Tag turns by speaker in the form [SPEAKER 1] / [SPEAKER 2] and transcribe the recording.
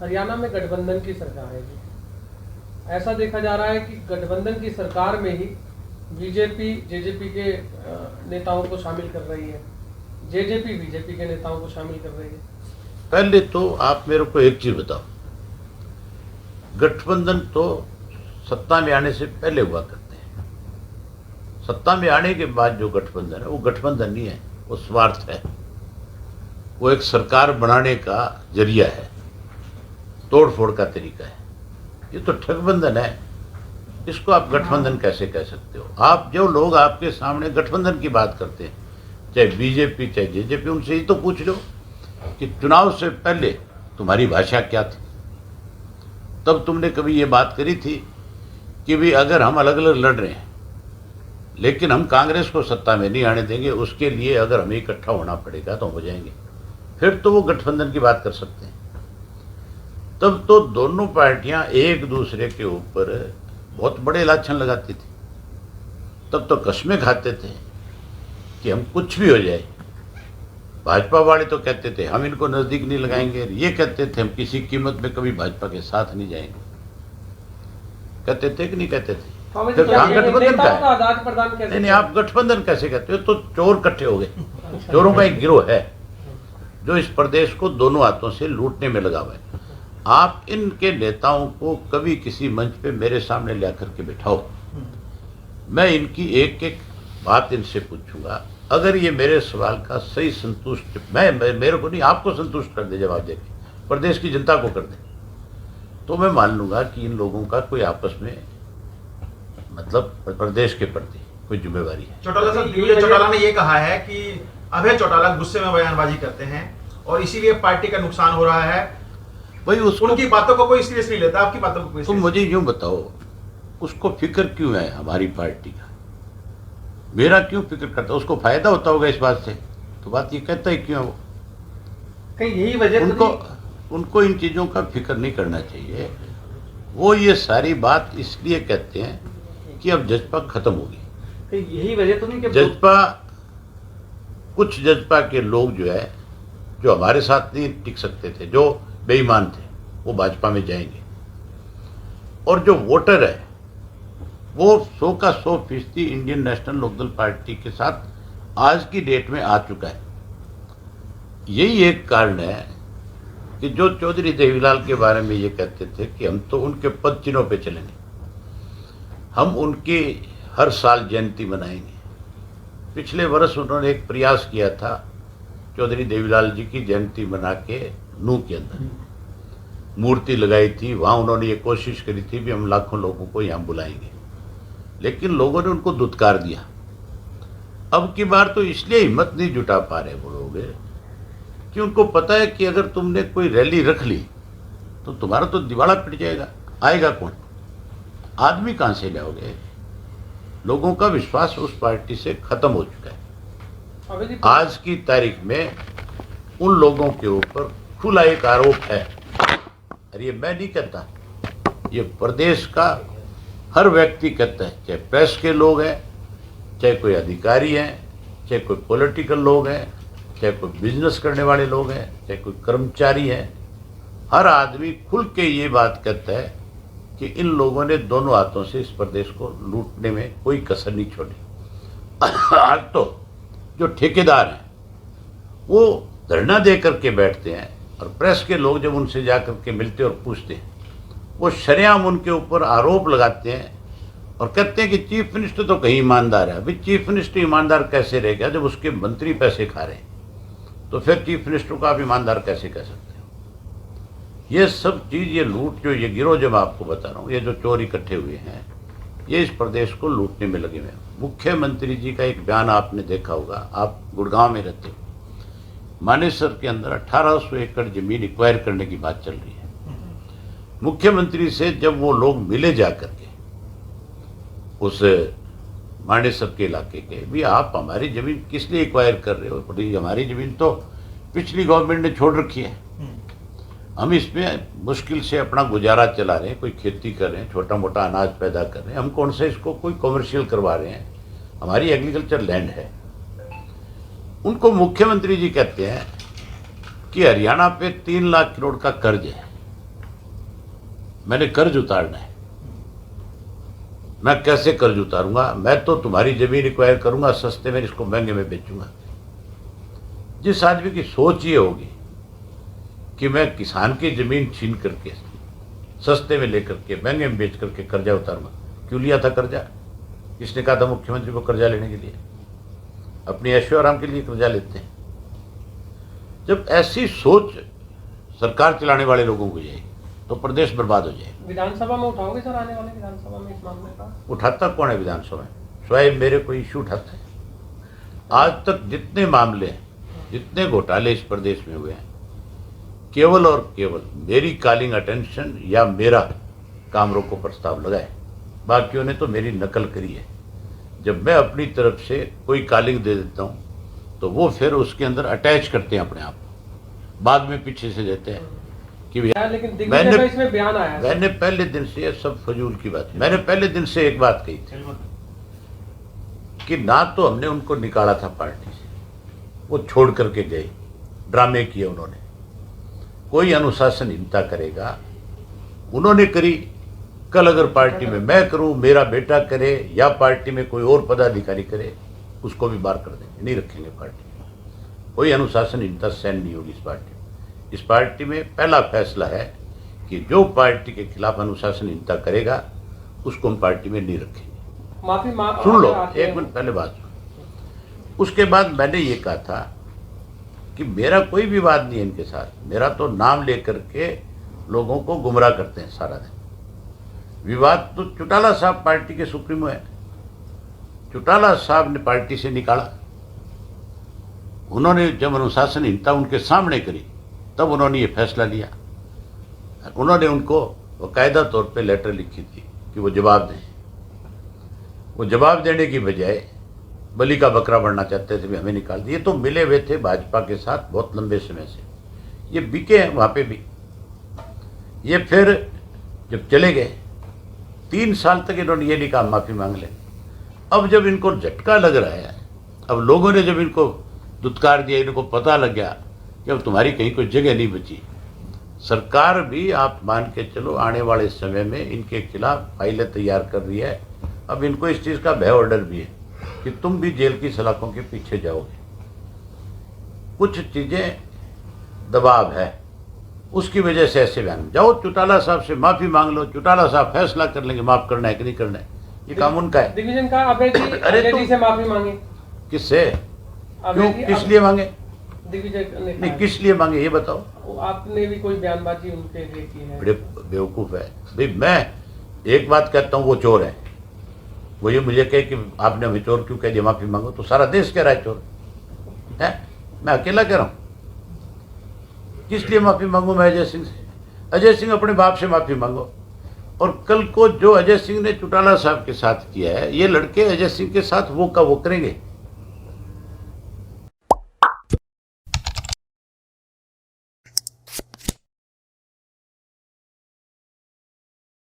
[SPEAKER 1] हरियाणा में गठबंधन की सरकार है जी। ऐसा देखा जा रहा है कि गठबंधन की सरकार में ही बीजेपी जेजेपी के नेताओं को शामिल कर रही है, जेजेपी बीजेपी के नेताओं को शामिल कर रही है।
[SPEAKER 2] पहले तो आप मेरे को एक चीज बताओ, गठबंधन तो सत्ता में आने से पहले हुआ करते हैं। सत्ता में आने के बाद जो गठबंधन है वो गठबंधन नहीं है, वो स्वार्थ है। वो एक सरकार बनाने का जरिया है, तोड़ फोड़ का तरीका है। ये तो ठगबंधन है, इसको आप गठबंधन कैसे कह सकते हो? आप जो लोग आपके सामने गठबंधन की बात करते हैं, चाहे बीजेपी चाहे जेजेपी, उनसे ही तो पूछ लो कि चुनाव से पहले तुम्हारी भाषा क्या थी। तब तुमने कभी ये बात करी थी कि भी अगर हम अलग अलग लड़ रहे हैं लेकिन हम कांग्रेस को सत्ता में नहीं आने देंगे, उसके लिए अगर हमें इकट्ठा होना पड़ेगा तो हो जाएंगे, फिर तो वो गठबंधन की बात कर सकते हैं। तब तो दोनों पार्टियां एक दूसरे के ऊपर बहुत बड़े लाछन लगाती थी। तब तो कस्में खाते थे कि हम कुछ भी हो जाए। भाजपा वाले तो कहते थे हम इनको नजदीक नहीं लगाएंगे, ये कहते थे हम किसी कीमत में कभी भाजपा के साथ नहीं जाएंगे। कहते थे कि नहीं कहते थे? फिर कहाँ गठबंधन का है? नहीं, आप गठबंधन कैसे कहते हो? तो चोर इकट्ठे हो गए। चोरों का एक गिरोह है जो इस प्रदेश को दोनों हाथों से लूटने में लगा हुआ है। आप इनके नेताओं को कभी किसी मंच पे मेरे सामने ला करके बिठाओ, मैं इनकी एक एक बात इनसे पूछूंगा। अगर ये मेरे सवाल का सही संतुष्ट, मेरे को नहीं, आपको संतुष्ट कर दे, जवाब देके प्रदेश की जनता को कर दे, तो मैं मान लूंगा कि इन लोगों का कोई आपस में मतलब प्रदेश के प्रति कोई जिम्मेवारी है।
[SPEAKER 3] चौटाला साहब, दिग्विजय चौटाला ने ये कहा है कि अभय चौटाला गुस्से में बयानबाजी करते हैं और इसीलिए पार्टी का नुकसान हो रहा है।
[SPEAKER 2] भाई
[SPEAKER 3] उनकी बातों को कोई सीरियस नहीं लेता, आपकी बातों को कोई
[SPEAKER 2] तुम मुझे यूं बताओ, उसको फिक्र क्यों है हमारी पार्टी का? मेरा क्यों फिक्र करता? उसको फायदा होता होगा इस बात से, तो बात ये कहता है क्यों? वो
[SPEAKER 1] कहीं यही वजह
[SPEAKER 2] उनको इन चीजों का फिक्र नहीं करना चाहिए। वो ये सारी बात इसलिए कहते हैं कि अब जजपा खत्म होगी।
[SPEAKER 1] कहीं यही वजह तो नहीं कि
[SPEAKER 2] जजपा, कुछ जजपा के लोग जो है, जो हमारे साथ नहीं टिक सकते थे, जो बेईमान थे, वो भाजपा में जाएंगे। और जो वोटर है वो 100 का 100% इंडियन नेशनल लोकदल पार्टी के साथ आज की डेट में आ चुका है। यही एक कारण है कि जो चौधरी देवीलाल के बारे में ये कहते थे कि हम तो उनके पद चिन्हों पे चलेंगे, हम उनकी हर साल जयंती मनाएंगे। पिछले वर्ष उन्होंने एक प्रयास किया था, चौधरी देवीलाल जी की जयंती मना के नूह के अंदर मूर्ति लगाई थी। वहां उन्होंने ये कोशिश करी थी भी हम लाखों लोगों को यहाँ बुलाएंगे, लेकिन लोगों ने उनको दुत्कार दिया। अब की बार तो इसलिए हिम्मत नहीं जुटा पा रहे वो लोग कि उनको पता है कि अगर तुमने कोई रैली रख ली तो तुम्हारा तो दिवाला पिट जाएगा। आएगा कौन? आदमी कहां से लाओगे? लोगों का विश्वास उस पार्टी से खत्म हो चुका है। आज की तारीख में उन लोगों के ऊपर खुला एक आरोप है, और ये मैं नहीं कहता, ये प्रदेश का हर व्यक्ति कहता है, चाहे प्रेस के लोग हैं, चाहे कोई अधिकारी हैं, चाहे कोई पॉलिटिकल लोग हैं, चाहे कोई बिजनेस करने वाले लोग हैं, चाहे कोई कर्मचारी हैं, हर आदमी खुल के ये बात कहता है कि इन लोगों ने दोनों हाथों से इस प्रदेश को लूटने में कोई कसर नहीं छोड़ी। आज तो जो ठेकेदार हैं वो धरना दे करके बैठते हैं, और प्रेस के लोग जब उनसे जाकर के मिलते और पूछते हैं, वो शरेआम उनके ऊपर आरोप लगाते हैं और कहते हैं कि चीफ मिनिस्टर तो कहीं ईमानदार है। अभी चीफ मिनिस्टर ईमानदार कैसे रह गया जब उसके मंत्री पैसे खा रहे हैं? तो फिर चीफ मिनिस्टर को आप ईमानदार कैसे कह सकते हो? ये सब चीज, ये लूट, जो ये गिरोह जब आपको बता रहा हूँ, ये जो चोर इकट्ठे हुए हैं, ये इस प्रदेश को लूटने में लगे हुए हैं। मुख्यमंत्री जी का एक बयान आपने देखा होगा, आप गुड़गांव में रहते हो, मानेसर के अंदर 1800 एकड़ जमीन एक्वायर करने की बात चल रही है। मुख्यमंत्री से जब वो लोग मिले जाकर के उस मानेसर के इलाके के, भी आप हमारी जमीन किस लिए एक्वायर कर रहे हो? बड़ी हमारी जमीन तो पिछली गवर्नमेंट ने छोड़ रखी है, हम इसमें मुश्किल से अपना गुजारा चला रहे हैं, कोई खेती कर रहे हैं, छोटा मोटा अनाज पैदा कर रहे हैं, हम कौन से इसको कोई कॉमर्शियल करवा रहे हैं? हमारी एग्रीकल्चर लैंड है। उनको मुख्यमंत्री जी कहते हैं कि हरियाणा पे 3 लाख करोड़ का कर्ज है, मैंने कर्ज उतारना है। मैं कैसे कर्ज उतारूंगा? मैं तो तुम्हारी जमीन एक्वायर करूंगा सस्ते में, इसको महंगे में बेचूंगा। जिस आदमी की सोच ये होगी कि मैं किसान की जमीन छीन करके सस्ते में लेकर के महंगे में बेच करके कर्जा उतारूंगा। क्यों लिया था कर्जा? किसने कहा था मुख्यमंत्री को कर्जा लेने के लिए? अपनी ऐशो आराम के लिए कर्जा लेते हैं। जब ऐसी सोच सरकार चलाने वाले लोगों को जाएगी तो प्रदेश बर्बाद हो जाएगा।
[SPEAKER 1] विधानसभा में उठाओगे सर, आने वाले विधानसभा में इस मामले का?
[SPEAKER 2] उठाता कौन है विधानसभा में? स्वयं मेरे कोई इशू उठाता है? आज तक जितने मामले हैं, जितने घोटाले इस प्रदेश में हुए हैं, केवल और केवल मेरी कॉलिंग अटेंशन या मेरा काम रोको प्रस्ताव लगा है। बाकियों ने तो मेरी नकल करी है। जब मैं अपनी तरफ से कोई कॉलिंग दे देता हूं तो वो फिर उसके अंदर अटैच करते हैं अपने आप को, बाद में पीछे से देते हैं कि
[SPEAKER 1] लेकिन दिग्विजय का इसमें बयान आया है।
[SPEAKER 2] मैंने पहले दिन से, ये सब फजूल की बात है, मैंने पहले दिन से एक बात कही थी कि ना तो हमने उनको निकाला था पार्टी से, वो छोड़ करके गए, ड्रामे किए उन्होंने। कोई अनुशासनहीनता करेगा, उन्होंने करी, कल अगर पार्टी में मैं करूं, मेरा बेटा करे या पार्टी में कोई और पदाधिकारी करे, उसको भी बाहर कर देंगे, नहीं रखेंगे पार्टी में। कोई अनुशासनहीनता सहन नहीं होगी इस पार्टी में। इस पार्टी में पहला फैसला है कि जो पार्टी के खिलाफ अनुशासनहीनता करेगा उसको हम पार्टी में नहीं रखेंगे।
[SPEAKER 1] माफी
[SPEAKER 2] सुन लो, एक मिनट पहले बात सुन। उसके बाद मैंने ये कहा था कि मेरा कोई विवाद नहीं है इनके साथ। मेरा तो नाम लेकर के लोगों को गुमराह करते हैं सारा दिन। विवाद तो चौटाला साहब पार्टी के सुप्रीमो है। चौटाला साहब ने पार्टी से निकाला। उन्होंने जब अनुशासनहीनता उनके सामने करी तब उन्होंने ये फैसला लिया। उन्होंने उनको बाकायदा तौर पे लेटर लिखी थी कि वो जवाब दें। वो जवाब देने की बजाय बलि का बकरा बनना चाहते थे, भी हमें निकाल दिए। तो मिले हुए थे भाजपा के साथ बहुत लंबे समय से, ये बिके हैं वहाँ पे भी। ये फिर जब चले गए 3 साल तक इन्होंने ये नहीं कहा माफ़ी मांग लें। अब जब इनको झटका लग रहा है, अब लोगों ने जब इनको दुत्कार दिया, इनको पता लग गया कि अब तुम्हारी कहीं कोई जगह नहीं बची, सरकार भी आप मान के चलो आने वाले समय में इनके खिलाफ फाइलें तैयार कर रही है। अब इनको इस चीज़ का भय ऑर्डर भी है कि तुम भी जेल की सलाखों के पीछे जाओगे। कुछ चीज़ें दबाव है, उसकी वजह से ऐसे बयान। जाओ चौटाला साहब से माफ़ी मांग लो, चौटाला साहब फैसला कर लेंगे माफ़ करना है कि नहीं करना है, ये काम उनका है।
[SPEAKER 1] दिग्विजय का अभय जी से माफी मांगे।
[SPEAKER 2] किससे? क्यों, किस लिए मांगे?
[SPEAKER 1] दिग्विजय ने
[SPEAKER 2] नहीं, किस लिए मांगे ये बताओ।
[SPEAKER 1] आपने भी कोई बयानबाजी उनके लिए की है?
[SPEAKER 2] बड़े बेवकूफ़ है भाई। मैं एक बात कहता हूँ, वो चोर है, वो ये मुझे कहे कि आपने हमें चोर क्यों कह दिया, माफ़ी मांगो, तो सारा देश कह रहा है चोर है, मैं अकेला कह रहा हूँ। किस लिए माफ़ी मांगू मैं अजय सिंह से? अजय सिंह अपने बाप से माफ़ी मांगो। और कल को जो अजय सिंह ने चौटाला साहब के साथ किया है, ये लड़के अजय सिंह के साथ वो का वो करेंगे।